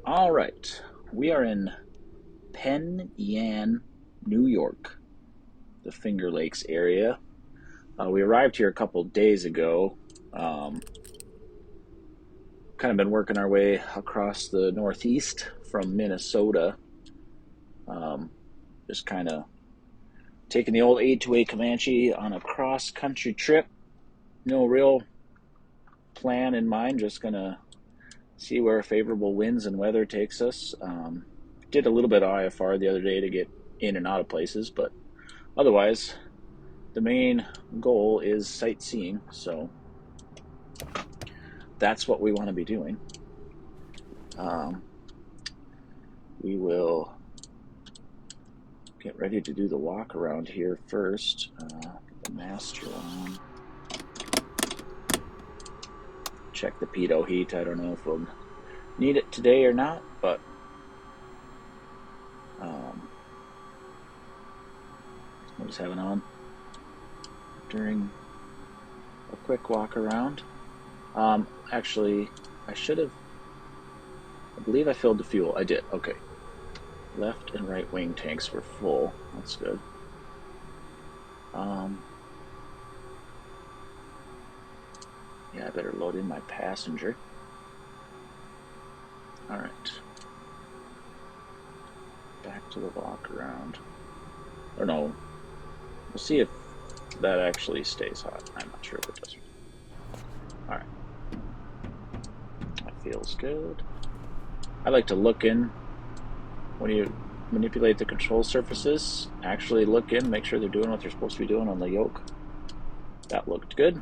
All right, we are in Penn Yan, New York, the Finger Lakes area. We arrived here a couple days ago. Um, kind of been working our way across the Northeast from Minnesota. Um, just kind of taking the old A2A Comanche on a cross-country trip. No real plan in mind, just gonna see where favorable winds and weather takes us. Did a little bit of IFR the other day to get in and out of places, but otherwise, the main goal is sightseeing, so that's what we want to be doing. We will get ready to do the walk around here first. Get the master on. Check the pitot heat. I don't know if we'll need it today or not, but I'll just have it on during a quick walk around. Actually, I believe I filled the fuel. I did. Okay. Left and right wing tanks were full. That's good. Yeah, I better load in my passenger. All right. Back to the walk around. Or no, we'll see if that actually stays hot. I'm not sure if it does. All right. That feels good. I like to look in when you manipulate the control surfaces. Actually look in, make sure they're doing what they're supposed to be doing on the yoke. That looked good.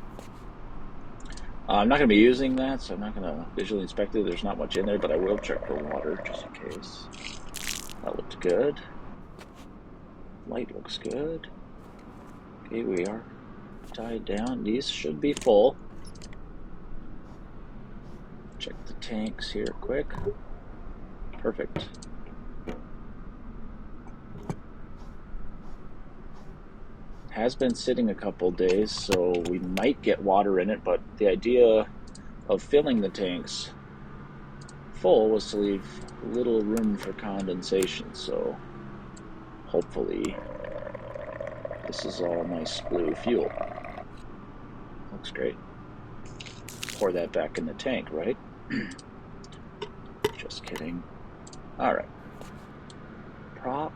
I'm not going to be using that, so I'm not going to visually inspect it. There's not much in there, but I will check for water just in case. That looked good. Light looks good. Okay, we are tied down. These should be full. Check the tanks here quick. Perfect. Has been sitting a couple days, so we might get water in it, but the idea of filling the tanks full was to leave little room for condensation, so hopefully this is all nice blue fuel. Looks great. Pour that back in the tank, right? Just kidding. All right. Prop.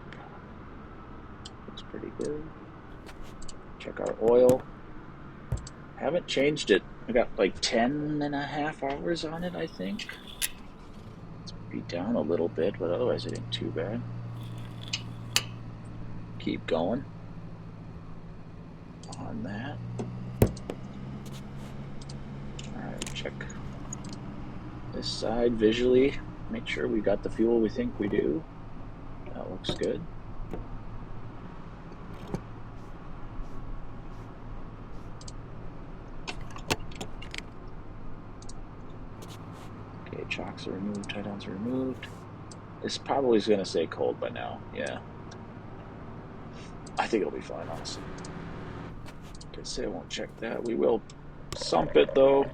Looks pretty good. Check our oil. Haven't changed it. I got like 10.5 hours on it, I think. It's be down a little bit, but otherwise it ain't too bad. Keep going on that. Alright, check this side visually. Make sure we got the fuel we think we do. That looks good. Okay, chocks are removed, tie-downs are removed. This probably is going to say cold by now, yeah. I think it'll be fine, honestly. Okay, say I won't check that. We will sump it, though.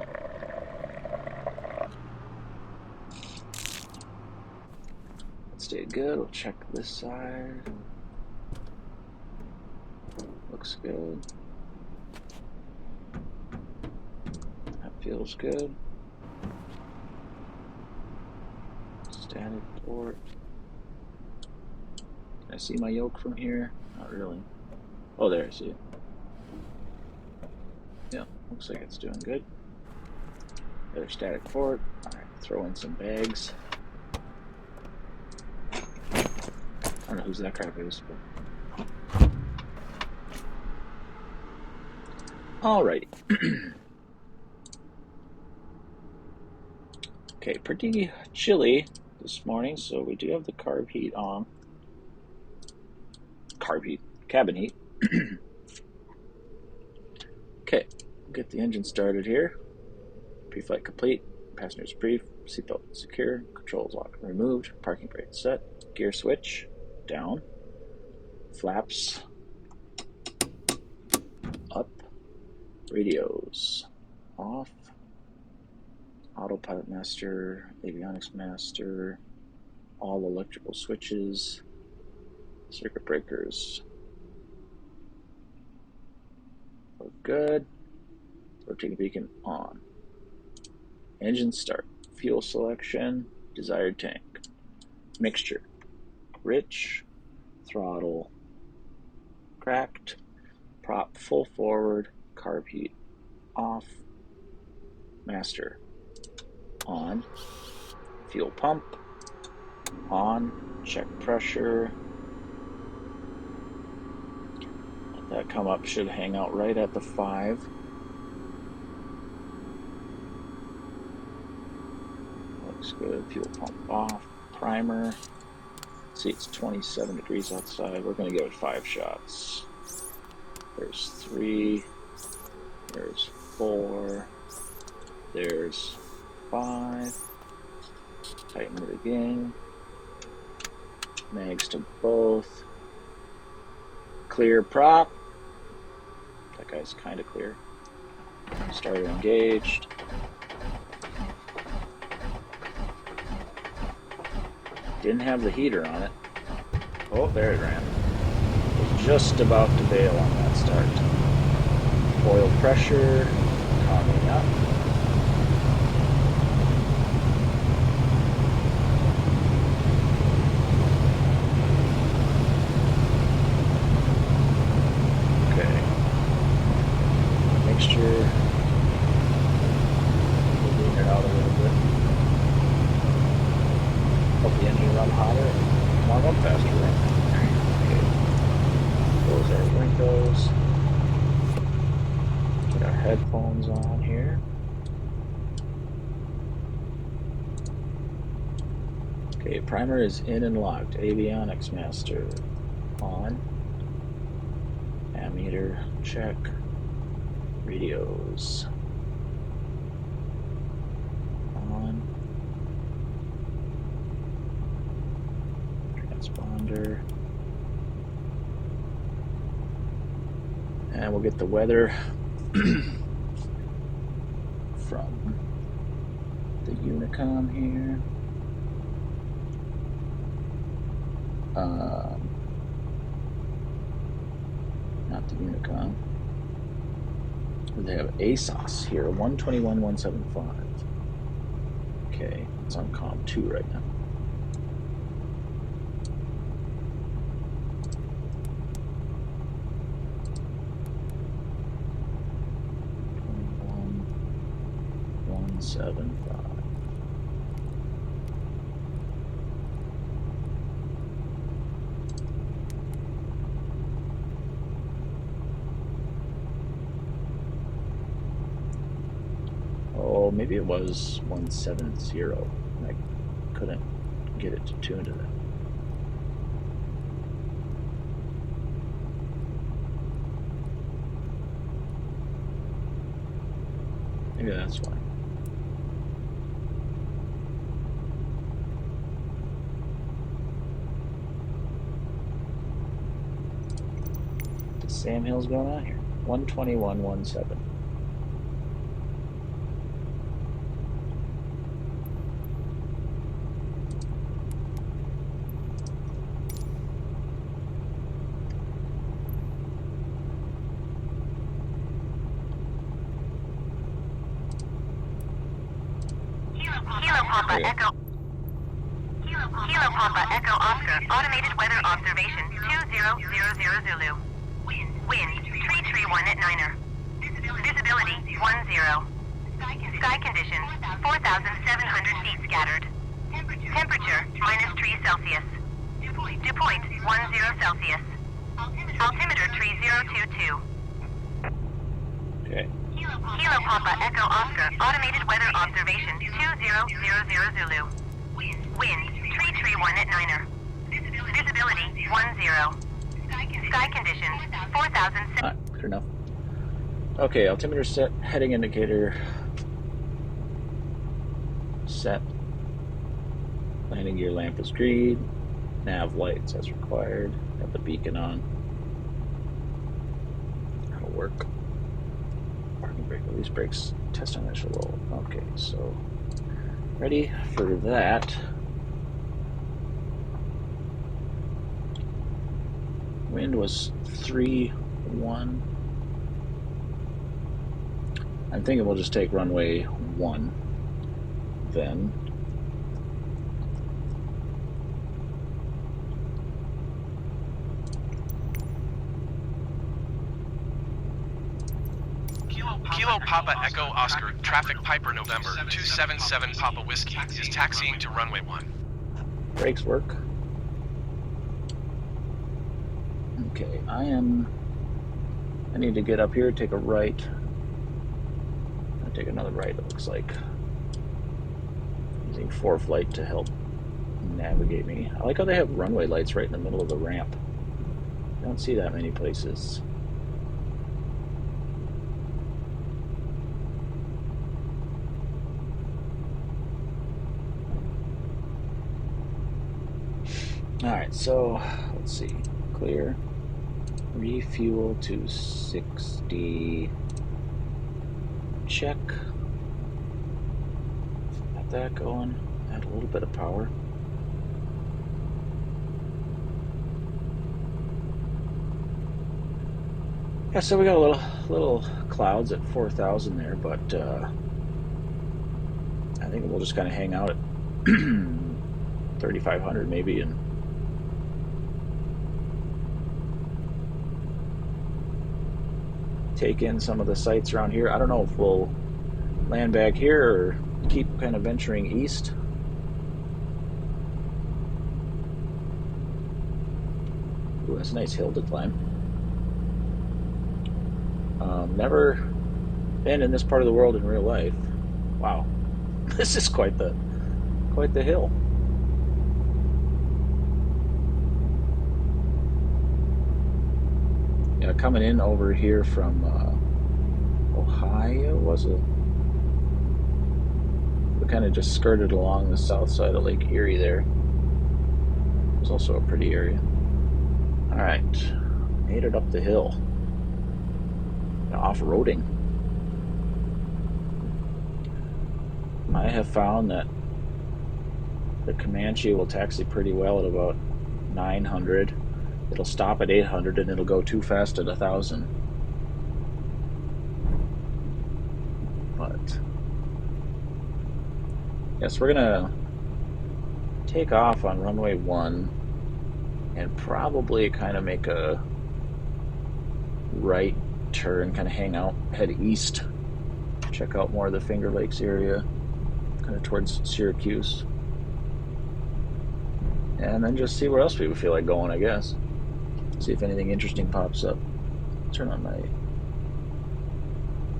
Stay good. We'll check this side. Looks good. That feels good. Static port. Can I see my yoke from here? Not really. Oh, there, I see it. Yeah, looks like it's doing good. Other static port. Alright, throw in some bags. I don't know whose that crap is, but. Alrighty. Okay, pretty chilly this morning, so we do have the carb heat on. Cabin heat. Okay, get the engine started here. Pre-flight complete. Passengers brief. Seatbelt secure. Controls lock removed. Parking brake set. Gear switch down. Flaps up. Radios off. Autopilot master. Avionics master. all electrical switches, circuit breakers. We're good. Rotating beacon on. Engine start. Fuel selection. Desired tank. Mixture. Rich. Throttle. Cracked. Prop full forward. Carb heat off. Master on. Fuel pump on. Check pressure. Let that come up. Should hang out right at the 5. Looks good. Fuel pump off. Primer. See, it's 27 degrees outside. We're going to give it 5 shots. There's 3. There's 4. There's 5. Tighten it again. Mags to both. Clear prop. That guy's kind of clear. Starter engaged. Didn't have the heater on it. Oh, there it ran. Was just about to bail on that start. Oil pressure coming up. Okay. Mixture. We'll lean it out a little bit. Help the engine run hotter. Come on, run faster, right? Okay. Close our windows. Get our headphones on here. Okay, primer is in and locked. Avionics master on. Ammeter check. Radios on. Transponder. And we'll get the weather from the Unicom here. Not the Unicom. They have ASOS here, 121.175. Okay, it's on COM 2 right now. Oh, maybe it was 170, and I couldn't get it to tune to that. Maybe that's why. What the Sam Hill's going on here? 121.17. Kilo Papa Echo Oscar, automated weather observation 2000 Zulu. Wind 331 at Niner. Visibility 10. Sky conditions 4,700 feet scattered. Temperature -3 Celsius. Dew point 10 Celsius. Altimeter 3022. Okay. Kilo Papa Echo Oscar, automated weather observation 2000 Zulu. Wind 331 at Niner. Visibility 10. Sky conditions 4,000. Alright, good enough. Okay, altimeter set, heading indicator set. Landing gear lamp is green. Nav lights as required. Got the beacon on. That'll work. Parking brake, release brakes, test initial roll. Okay, so ready for that. Wind was 3-1. I'm thinking we'll just take runway 1 then. Kilo Papa Echo Oscar, traffic Piper November, 277 Papa Whiskey, is taxiing to runway 1. Brakes work. Okay, I need to get up here, take a right. I'll take another right, it looks like. Using ForeFlight to help navigate me. I like how they have runway lights right in the middle of the ramp. I don't see that many places. Alright, so let's see. Clear. Refuel to 60. Check. Got that going. Add a little bit of power. Yeah, so we got a little clouds at 4,000 there, but I think we'll just kind of hang out at 3,500 maybe and take in some of the sights around here. I don't know if we'll land back here or keep kind of venturing east. Ooh, that's a nice hill to climb. Never been in this part of the world in real life. Wow, this is quite the hill. Yeah, coming in over here from Ohio, was it? We kind of just skirted along the south side of Lake Erie there. It's also a pretty area. All right, made it up the hill. Off-roading. I have found that the Comanche will taxi pretty well at about 900. It'll stop at 800 and it'll go too fast at 1,000. But yes, we're gonna take off on runway 1 and probably kind of make a right turn, kind of hang out, head east, check out more of the Finger Lakes area, kind of towards Syracuse, and then just see where else we would feel like going, I guess. See if anything interesting pops up. Turn on my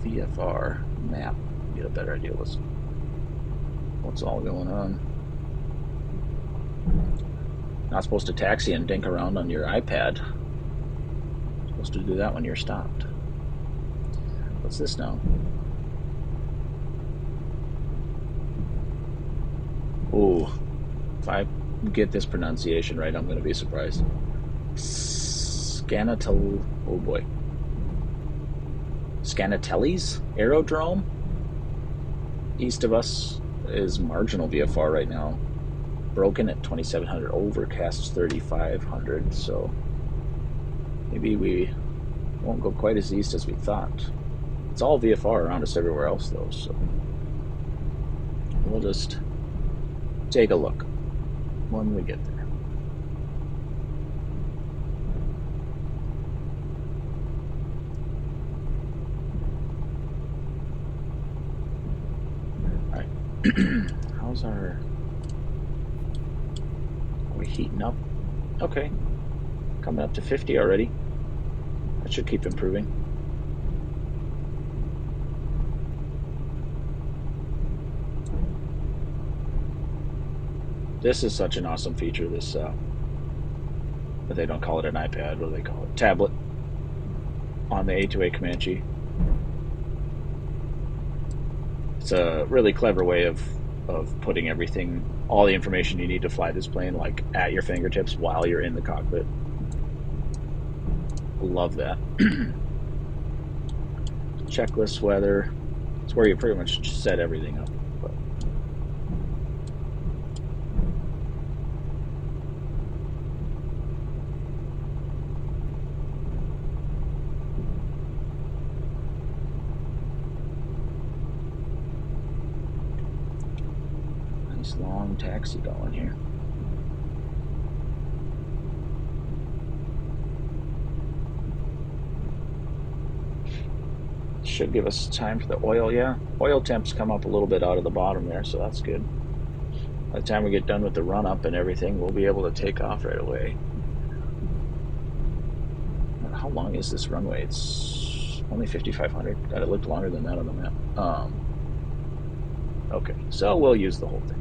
VFR map, get a better idea what's all going on. Not supposed to taxi and dink around on your iPad. You're supposed to do that when you're stopped. What's this now? Ooh, if I get this pronunciation right, I'm going to be surprised. Oh boy. Scanatelli's Aerodrome? East of us is marginal VFR right now. Broken at 2,700, overcast 3,500, so maybe we won't go quite as east as we thought. It's all VFR around us everywhere else, though, so we'll just take a look when we get there. All right, how's our? Are we heating up? Okay, coming up to 50 already. That should keep improving. This is such an awesome feature, this, but they don't call it an iPad, what do they call it? Tablet on the A2A Comanche. It's a really clever way of putting everything, all the information you need to fly this plane, like at your fingertips while you're in the cockpit. Love that. Checklist weather. It's where you pretty much set everything up. Nice long taxi going here. Should give us time for the oil, yeah. Oil temps come up a little bit out of the bottom there, so that's good. By the time we get done with the run-up and everything, we'll be able to take off right away. How long is this runway? It's only 5,500. God, it looked longer than that on the map. Okay, so we'll use the whole thing.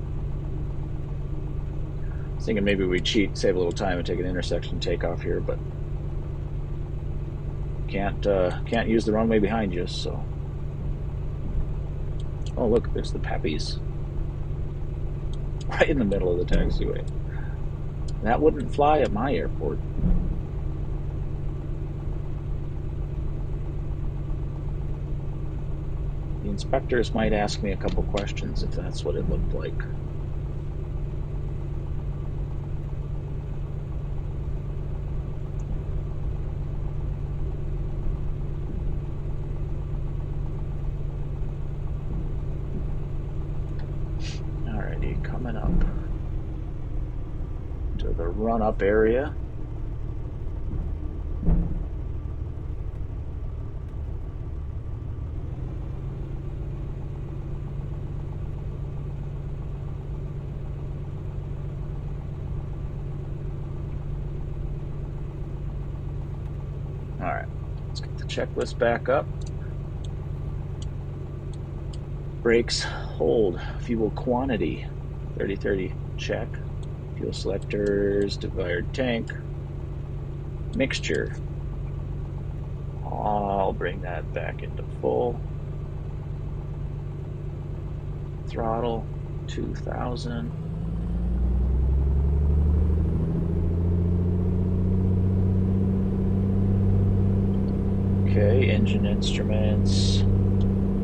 I was thinking maybe we'd cheat, save a little time, and take an intersection takeoff here, but can't use the runway behind you, so. Oh, look, there's the Pappies. Right in the middle of the taxiway. That wouldn't fly at my airport. The inspectors might ask me a couple questions if that's what it looked like. Alrighty, coming up to the run-up area. Alright, let's get the checklist back up. Brakes, hold, fuel quantity, 30-30, check. Fuel selectors, divided tank, mixture. I'll bring that back into full. Throttle, 2,000. Okay, engine instruments,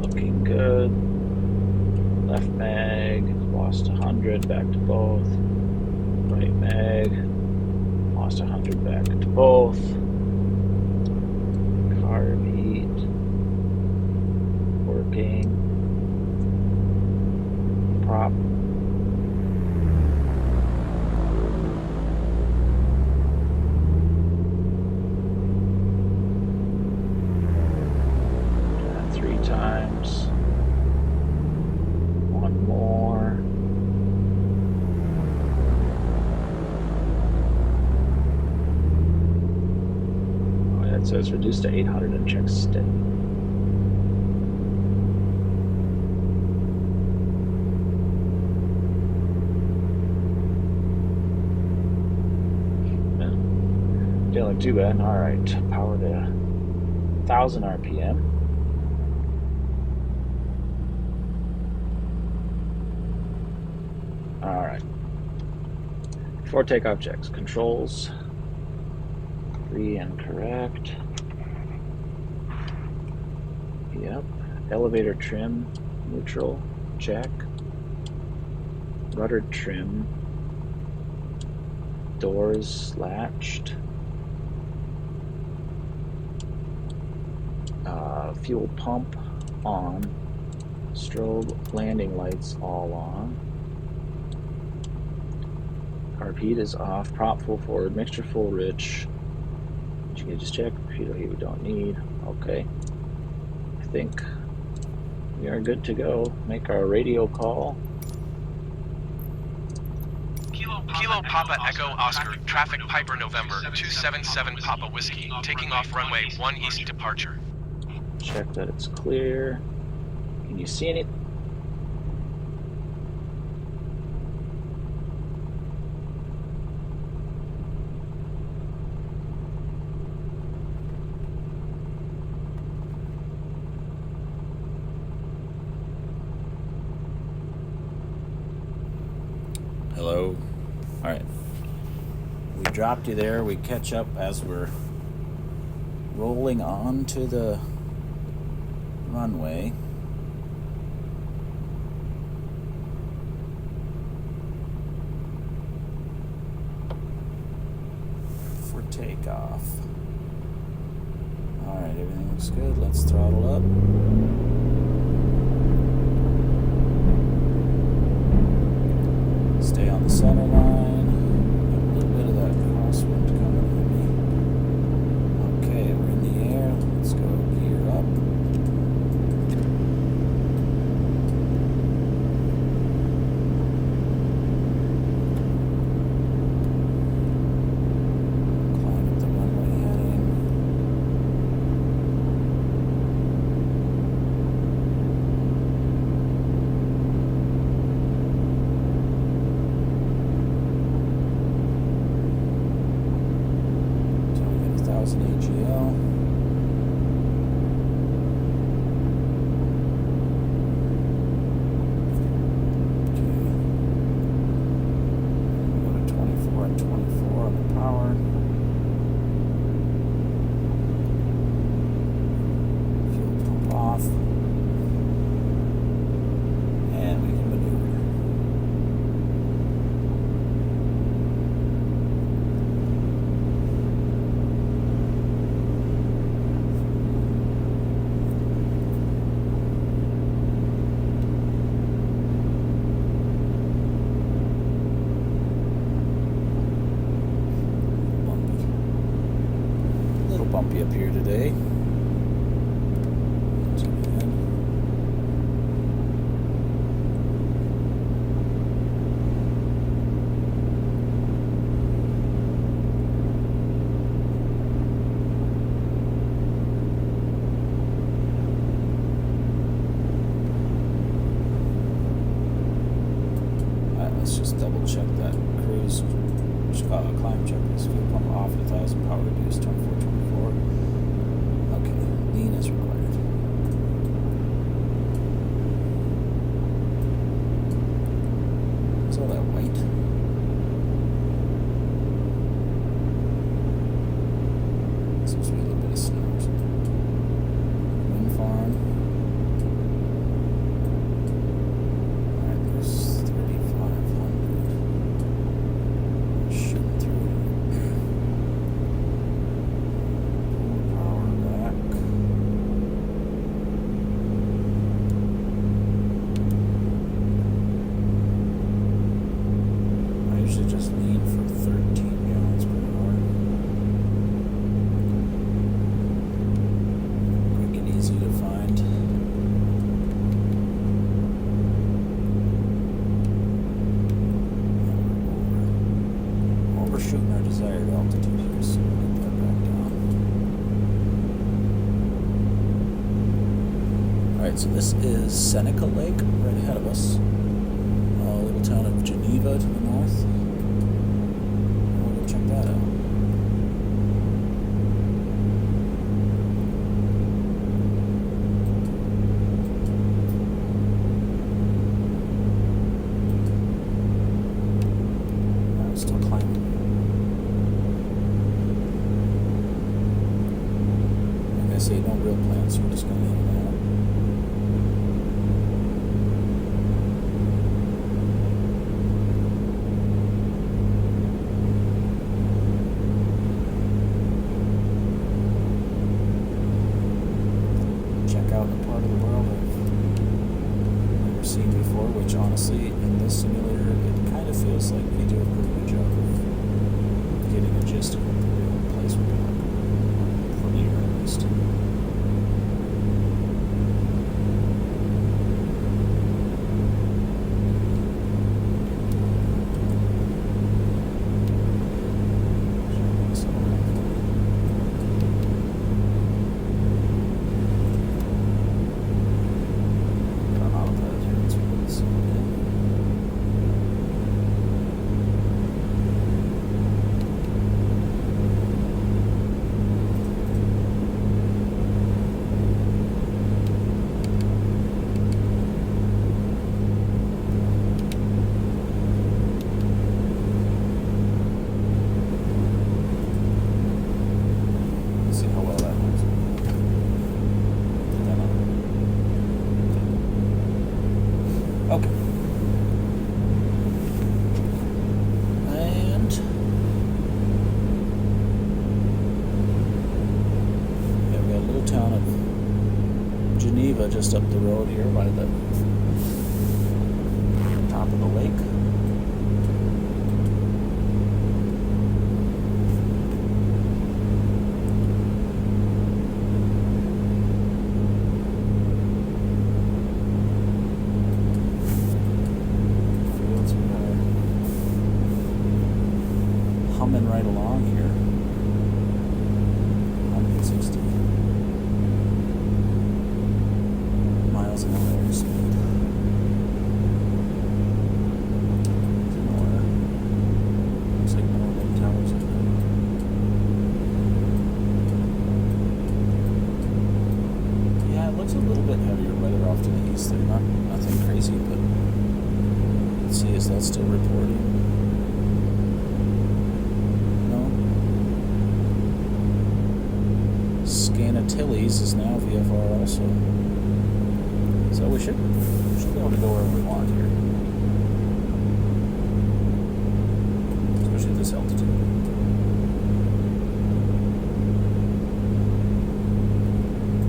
looking good. Left mag, lost 100, back to both. Right mag, lost 100, back to both. Carb heat, working. Prop. That 3 times. One more. Oh, that says reduced to 800 and check steady. Didn't look too bad. All right, power to 1,000 RPM. All right. Before takeoff checks, controls, 3 incorrect. Yep. Elevator trim, neutral, check. Rudder trim, doors latched. Fuel pump on. Strobe landing lights all on. Carb heat is off. Prop full forward. Mixture full rich. Engine gauges check. Fuel heat we don't need. Okay. I think we are good to go. Make our radio call. Kilo Papa Echo Oscar, traffic Piper November, 277 Papa Whiskey, taking off runway 1 east departure. Check that it's clear. Can you see anything? Hello. All right. We dropped you there. We catch up as we're rolling on to the runway. For takeoff. All right, everything looks good. Let's throttle up. cloudy up here today. Let's just double check that cruise climb checklist. Fuel pump off at 1,000, power reduced 2424. Okay, lean is required. What's all that white? Seems to be a little bit of snow or something. Wind farm. Alright, there's 3,500. Shooting through it. Pull power back. I usually just lean for 13 gallons per hour. Quick and easy to find. Overshooting our desired altitude here, so we'll get that back down. Alright, so this is Seneca Lake right ahead of us. A little town of Geneva to the north. We'll go check that out. I'm still climbing. Like I say, no real plans, so we're just gonna hang out. Check out a part of the world I've never seen before, which honestly, in this simulator, it kind of feels like they do a pretty good job of getting a gist of what the real place would be like, for me at least. See how well that works. Put that on. Okay. And yeah, we got a little town of Geneva just up the road here by the top of the lake. Fields we are humming right along here. 160 miles an hour speed. More. Looks like more wind towers up there. Yeah, it looks a little bit heavier weather off to the east there. Nothing crazy, but let's see, is that still reporting? No. Scanatilis is now VFR also. So we should be able to go wherever we want here. Especially at this altitude.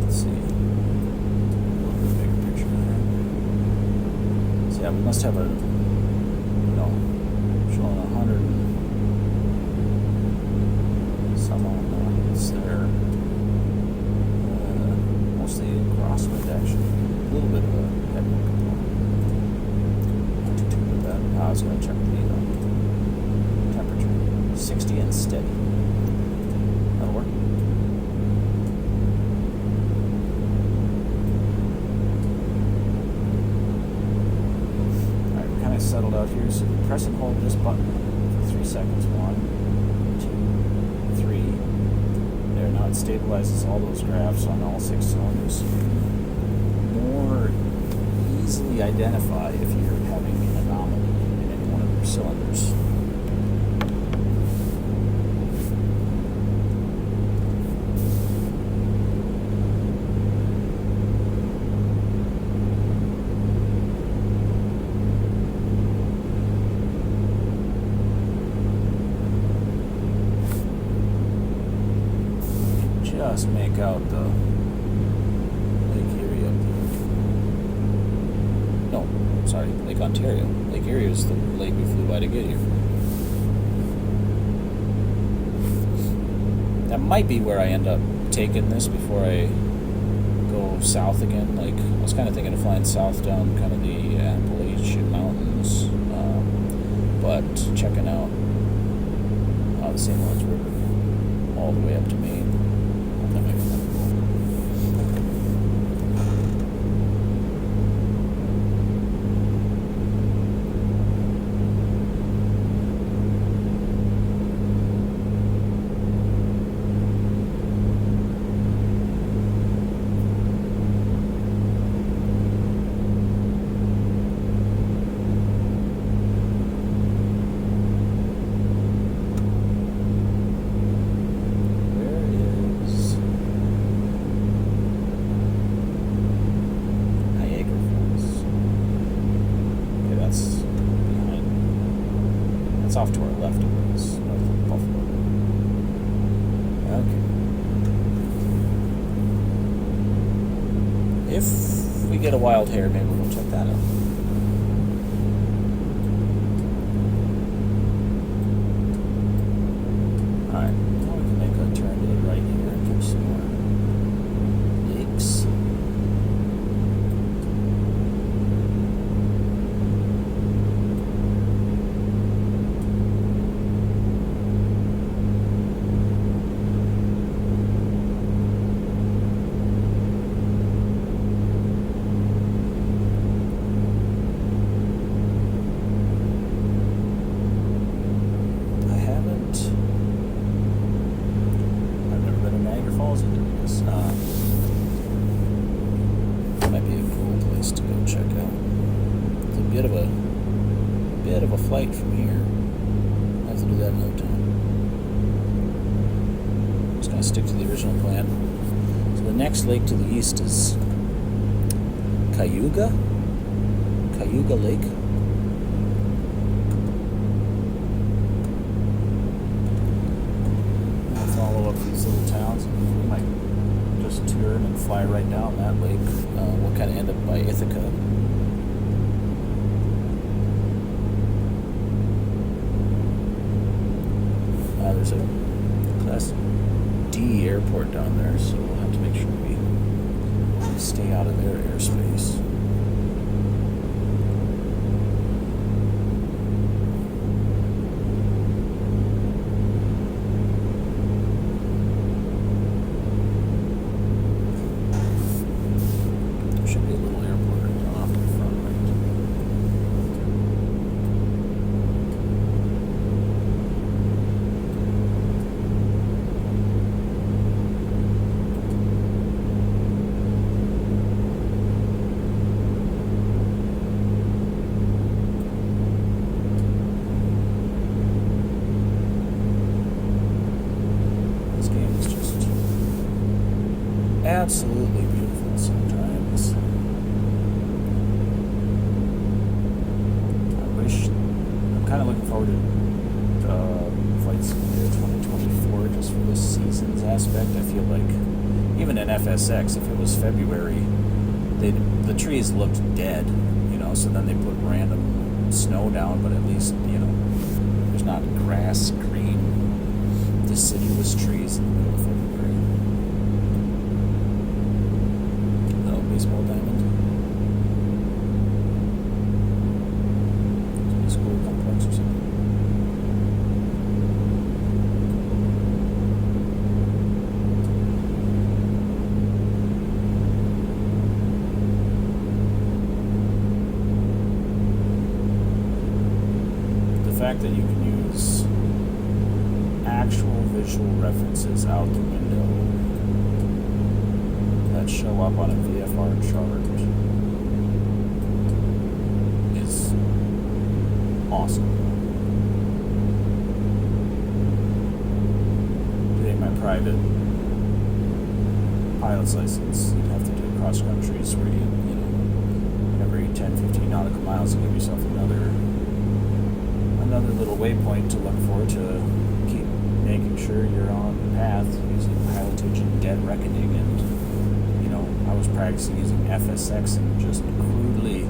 Let's see. A little bit bigger picture there. So yeah, we must have a, showing 100 and some on it's there. the crosswind actually. A little bit of a headwind component. Not too with that. I was going to check the temperature. 60 and steady. That'll work. Alright, we're kind of settled out here, so press and hold this button for 3 seconds. 1, 2, 3. There, now it stabilizes all those graphs on all 6 cylinders. More easily identify if you're having an anomaly in any one of your cylinders. Just make out the Lake Erie up there. No, sorry, Lake Ontario. Lake Erie is the lake we flew by to get here. That might be where I end up taking this before I go south again. Like, I was kind of thinking of flying south down kind of the Appalachian Mountains, but checking out the St. Lawrence River all the way up to Maine. That might be kind of cool. It's off to our left of us, north of Buffalo. Okay. If we get a wild hair, maybe we'll check that out. Alright, now we can make a turn to the right here and catch some more lakes. Might be a cool place to go check out. It's a bit of a flight from here. I'll have to do that another time. Just gonna stick to the original plan. So the next lake to the east is Cayuga Lake. I'll follow up these little towns. We might just turn and fly right down that lake. We'll kind of end up by Ithaca. There's a Class D airport down there, so we'll have to make sure we stay out of their airspace. Should be a little airport right down off the front right. This game is just absolutely beautiful sometimes. I'm kind of looking forward to Flight Simulator 2024 just for the seasons aspect. I feel like even in FSX, if it was February, the trees looked dead, so then they put random snow down, but at least, there's not grass, green, deciduous trees in the middle of February. baseball diamond. School complex or something. The fact that you can use actual visual references out the window that show up on a VFR chart is awesome. Getting my private pilot's license, you'd have to do cross countries where you know, every 10, 15 nautical miles you give yourself another little waypoint to look for to keep making sure you're on the path using pilotage and dead reckoning. And, you know, I was practicing using FSX and just crudely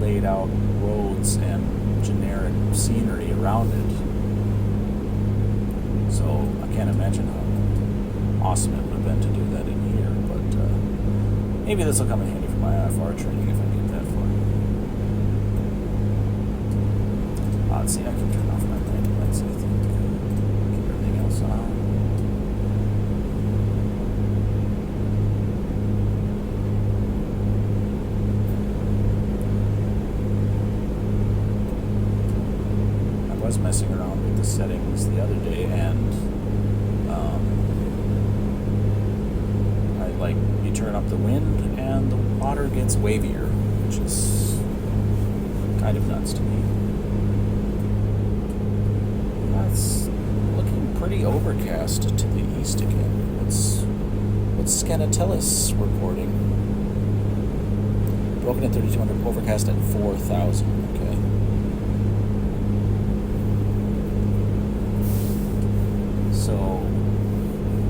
laid out roads and generic scenery around it. So I can't imagine how awesome it would have been to do that in here. But maybe this will come in handy for my IFR training if I get that far. Let's see, I can turn off my landing lights, I think. Keep everything else on. I was messing around with the settings the other day, and you turn up the wind and the water gets wavier, which is kind of nuts to me. It's looking pretty overcast to the east again. What's Scanatellis reporting? Broken at 3200, overcast at 4000. Okay. So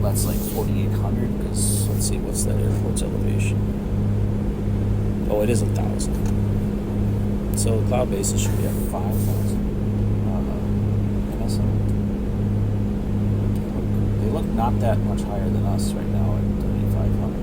that's like 4800 because let's see, what's that airport's elevation? Oh, it is 1000. So cloud bases should be at 5000. They look not that much higher than us right now at 3,500.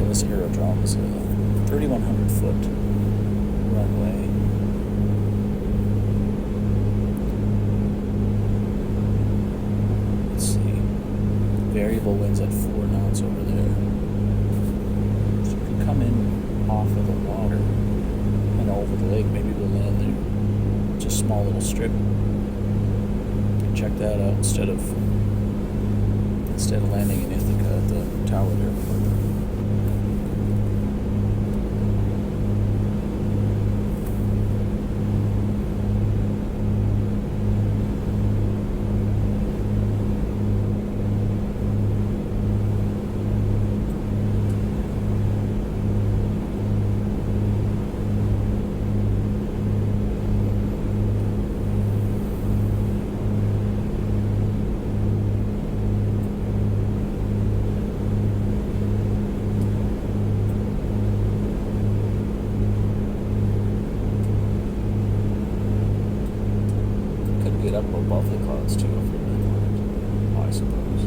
This aerodrome is a 3,100 foot runway. Let's see. Variable winds at 4 knots over there. So we can come in off of the water and over the lake. Maybe we'll land there. Just a small little strip. Check that out instead of landing in Ithaca at the Tower Airport. Get up above the clouds too if we really wanted, I suppose.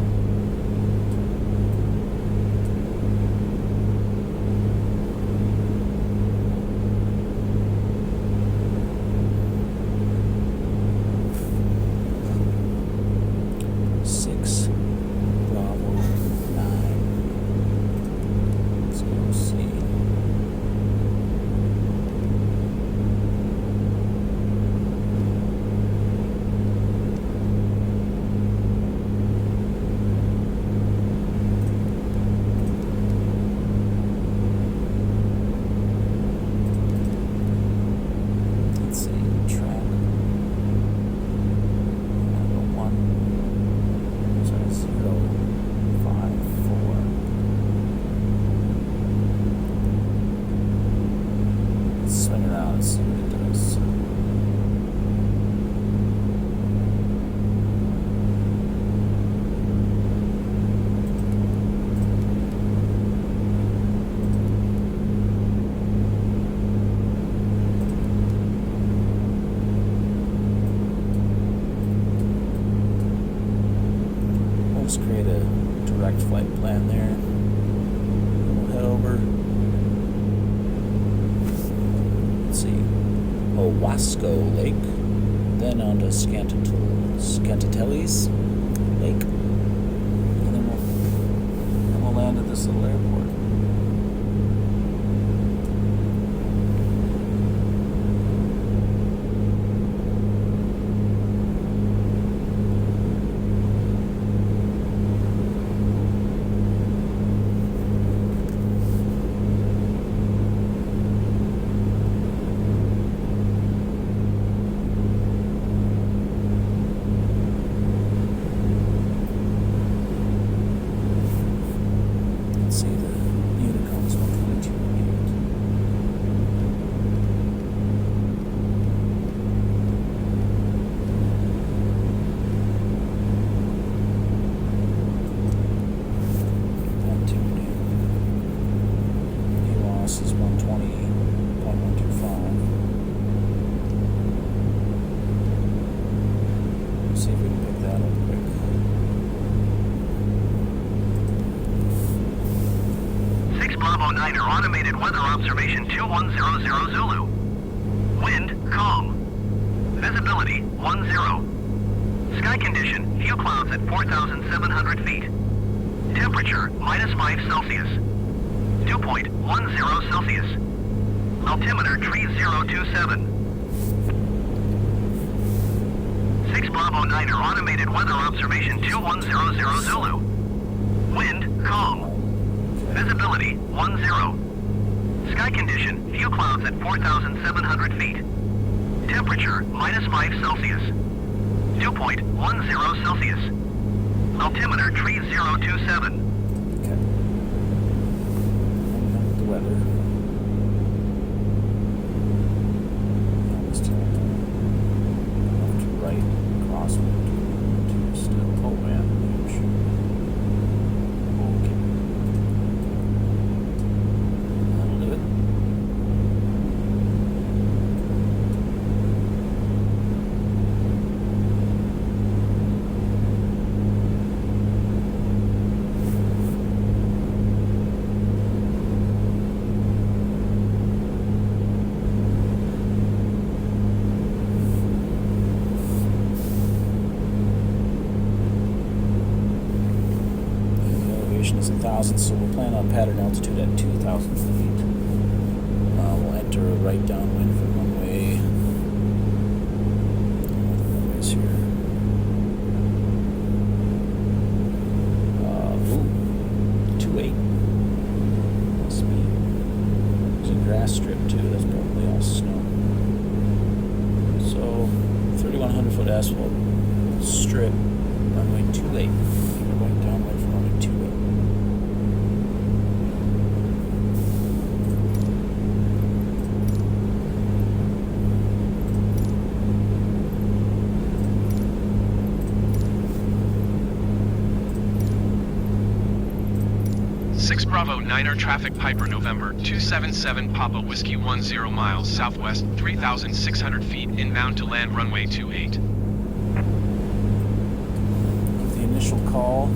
let's create a direct flight plan there. We'll head over. Let's see, Owasco Lake, then on to Scantateles Lake, and then we'll land at this little airport. See the Unicorn's 122.8. That tuned in. ELOS is 120.125. See if we can pick that up quick. Bravo 9er, automated weather observation 2100 Zulu. Wind, calm. Visibility, 10. Sky condition, few clouds at 4,700 feet. Temperature, -5 Celsius. Dew point, 10 Celsius. Altimeter, 3027. 6 Bravo 9er, automated weather observation 2100 Zulu. Wind, calm. Visibility, 10. Sky condition, few clouds at 4,700 feet. Temperature, -5 Celsius. Dew point, 10 Celsius. Altimeter, 3027. Okay. The weather. This time, left to right, crosswind to still. Oh man, huge. Okay. That'll do it. Is 1,000, so we'll plan on pattern altitude at 2,000 feet. We'll enter right downwind for runway. Runways here. 28. Must be. There's a grass strip too. That's probably all snow. So 3,100 foot asphalt strip. Runway 28. We're going downwind for runway 28. Bravo 9er traffic Piper November 277 Papa Whiskey 10 miles southwest 3,600 feet inbound to land runway 28. The initial call,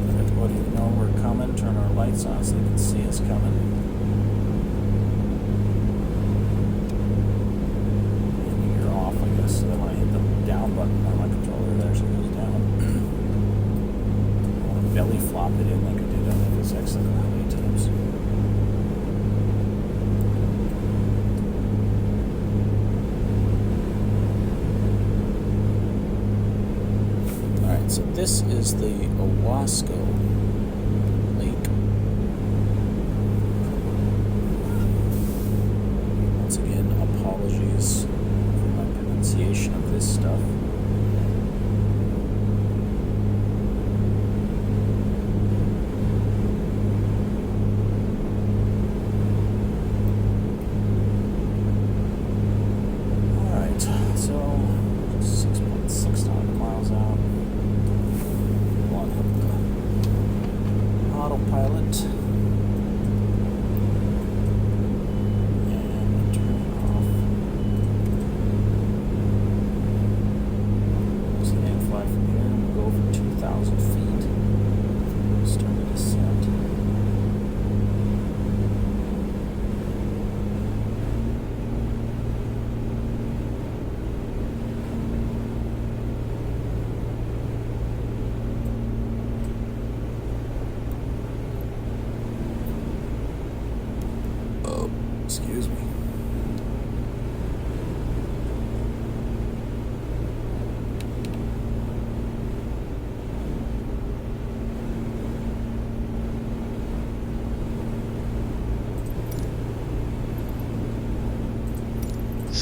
let everybody know we're coming, turn our lights on so they can see us coming. And you're off, I guess, so that when I hit the down button on my controller, it actually goes down. I want to belly flop it in like I did on FSX like how many times. Alright, so this is the Owasco Lake. Once again, apologies for my pronunciation of this stuff.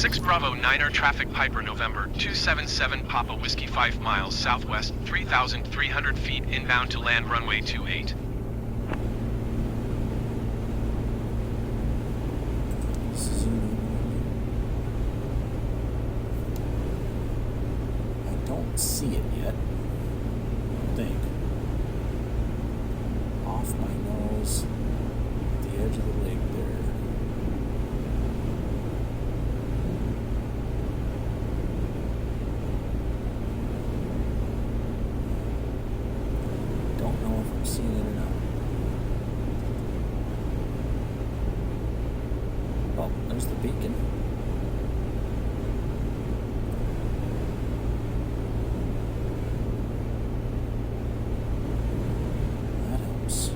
6 Bravo 9er traffic Piper November 277 Papa Whiskey 5 miles southwest 3,300 feet inbound to land runway 28. I don't see it yet. I don't think. Off my nose, at the edge of the lake there. Don't know if I'm seeing it or not. Oh, there's the beacon. That helps.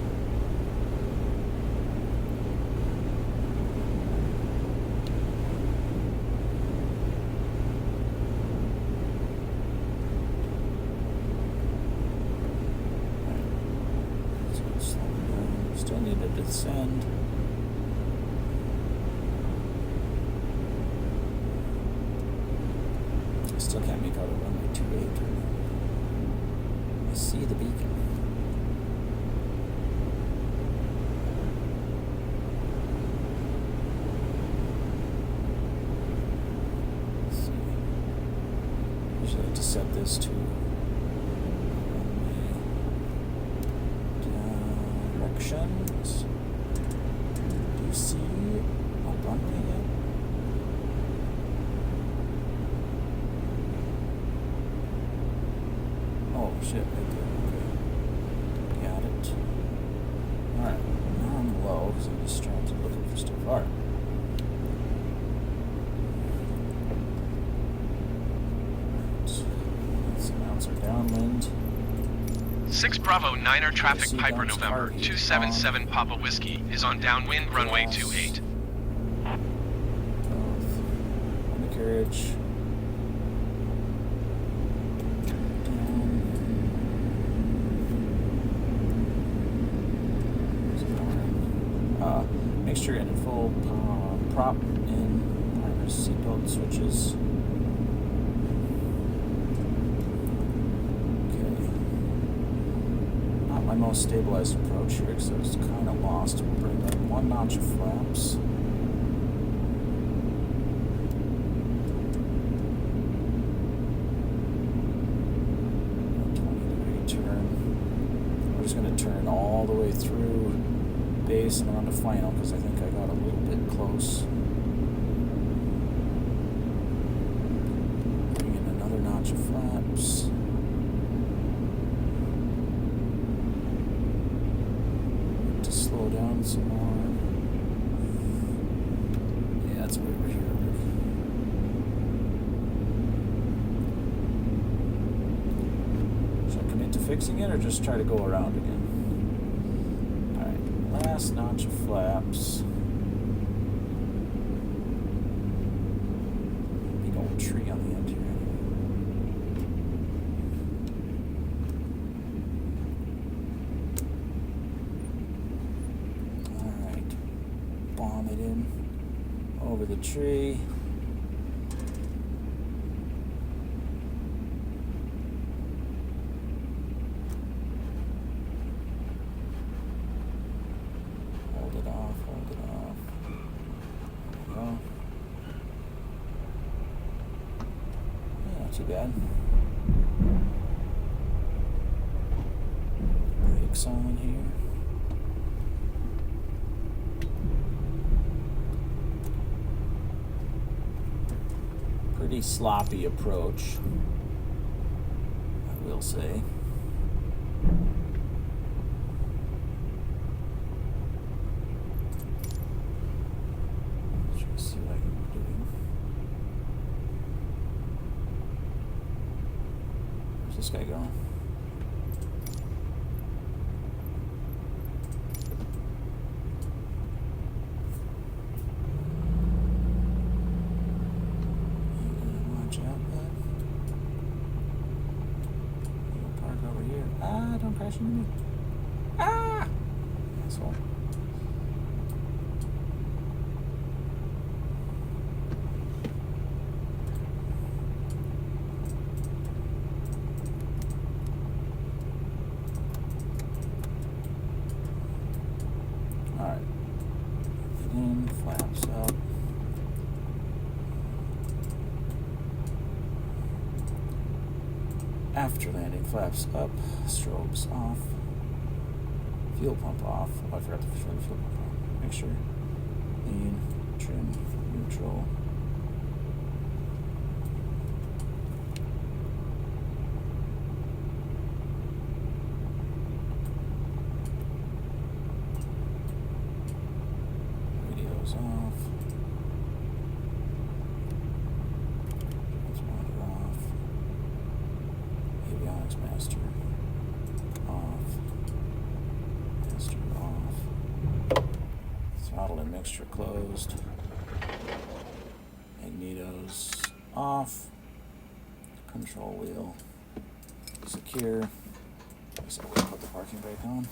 So it's slowing down. Still need to descend. Still can't make out a runway 28. I see the beacon. Let's see. Usually I like to set this to runway directions. Do you see a runway yet? Oh shit, right there. Okay. Got it. Alright, now I'm low because I'm distracted looking for stuff. Alright. Let's announce our downwind. 6 Bravo 9er traffic See Piper down November target 277 Papa Whiskey is on downwind runway Yes. 28. On the carriage. Make sure you're in full prop in driver's seatbelt switches. Okay. Not my most stabilized approach here because I was kind of lost. We'll bring up one notch of flaps. A 20-degree turn. We're just going to turn all the way through base and on to final because I think I got a little bit close. Bring in another notch of flaps. To slow down some more. Yeah, that's way over here. Should I commit to fixing it or just try to go around again? Last notch of flaps. Big old tree on the end here. Alright. Bomb it in over the tree. Too bad. Brakes on here. Pretty sloppy approach, I will say. Let's see what I can do. This guy going? Watch out, bud. You'll park over here. Ah, don't crash into me. Ah! Asshole. After landing, flaps up, strobes off, fuel pump off. Oh, I forgot to turn the fuel pump on. Make sure. Lean, trim, neutral. Radio's off. Transmitter off. Avionics master off. Master off. Throttle and mixture closed. Magnetos off. Control wheel secure. I guess I will put the parking brake on.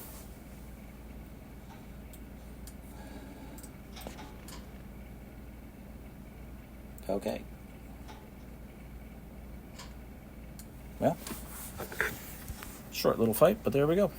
Okay. Well, short little fight, but there we go.